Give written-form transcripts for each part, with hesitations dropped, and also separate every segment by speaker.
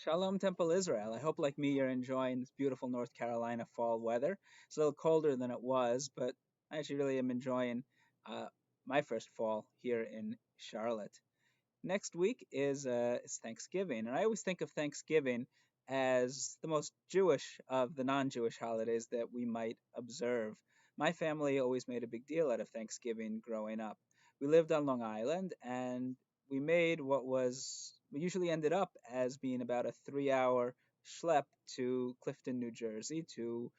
Speaker 1: Shalom Temple Israel. I hope, like me, you're enjoying this beautiful North Carolina fall weather. It's a little colder than it was, but I actually really am enjoying uh, my first fall here in Charlotte. Next week is Thanksgiving, and I always think of Thanksgiving as the most Jewish of the non-Jewish holidays that we might observe. My family always made a big deal out of Thanksgiving growing up. We lived on Long Island, and we made what was we usually ended up as being about a 3-hour schlep to Clifton, New Jersey, to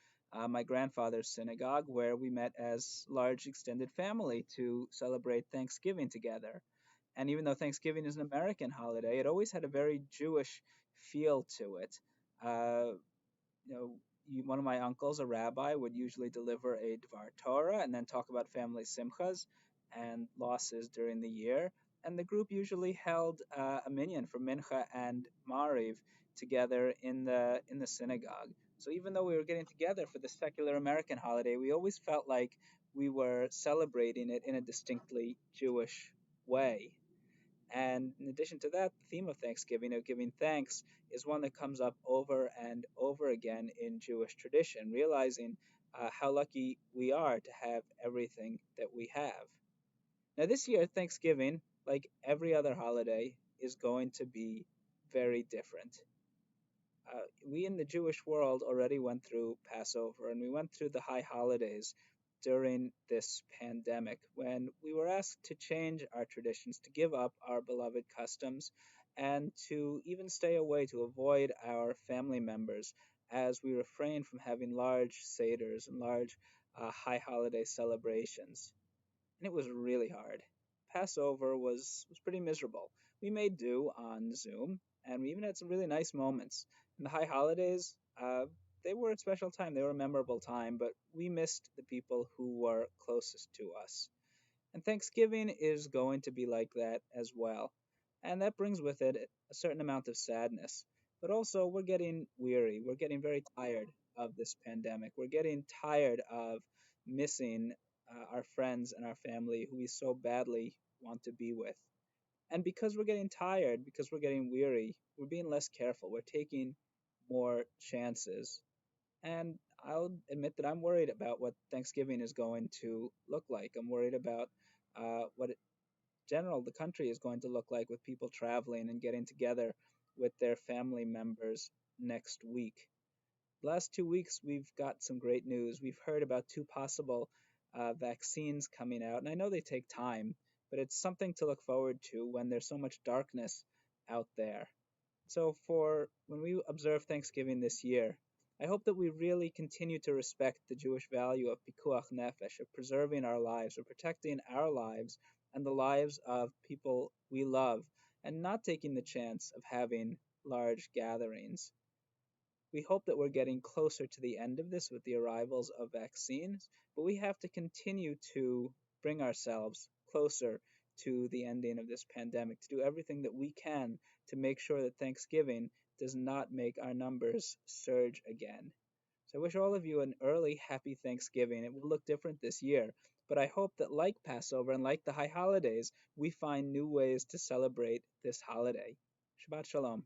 Speaker 1: my grandfather's synagogue, where we met as large extended family to celebrate Thanksgiving together. And even though Thanksgiving is an American holiday, it always had a very Jewish feel to it. Uh, One of my uncles, a rabbi, would usually deliver a Dvar Torah and then talk about family simchas and losses during the year. And the group usually held a minyan for Mincha and Mariv together in the synagogue. So even though we were getting together for the secular American holiday, we always felt like we were celebrating it in a distinctly Jewish way. And in addition to that, the theme of Thanksgiving, of giving thanks, is one that comes up over and over again in Jewish tradition, realizing how lucky we are to have everything that we have. Now, this year, Thanksgiving, like every other holiday, is going to be very different. We in the Jewish world already went through Passover and we went through the high holidays during this pandemic when we were asked to change our traditions, to give up our beloved customs, and to even stay away to avoid our family members as we refrain from having large seders and large high holiday celebrations. And it was really hard. Passover was pretty miserable. We made do on Zoom, and we even had some really nice moments. And the high holidays, they were a special time. They were a memorable time, but we missed the people who were closest to us. And Thanksgiving is going to be like that as well. And that brings with it a certain amount of sadness. But also, we're getting weary. We're getting very tired of this pandemic. We're getting tired of missing our friends and our family who we so badly want to be with. And because we're getting tired, because we're getting weary, we're being less careful. We're taking more chances. And I'll admit that I'm worried about what Thanksgiving is going to look like. I'm worried about what in general the country is going to look like with people traveling and getting together with their family members next week. The last 2 weeks, we've got some great news. We've heard about two possible vaccines coming out, and I know they take time, but it's something to look forward to when there's so much darkness out there. So, for when we observe Thanksgiving this year, I hope that we really continue to respect the Jewish value of pikuach nefesh, of preserving our lives, of protecting our lives and the lives of people we love, and not taking the chance of having large gatherings. We hope that we're getting closer to the end of this with the arrivals of vaccines, but we have to continue to bring ourselves closer to the ending of this pandemic, to do everything that we can to make sure that Thanksgiving does not make our numbers surge again. So I wish all of you an early happy Thanksgiving. It will look different this year, but I hope that like Passover and like the high holidays, we find new ways to celebrate this holiday. Shabbat Shalom.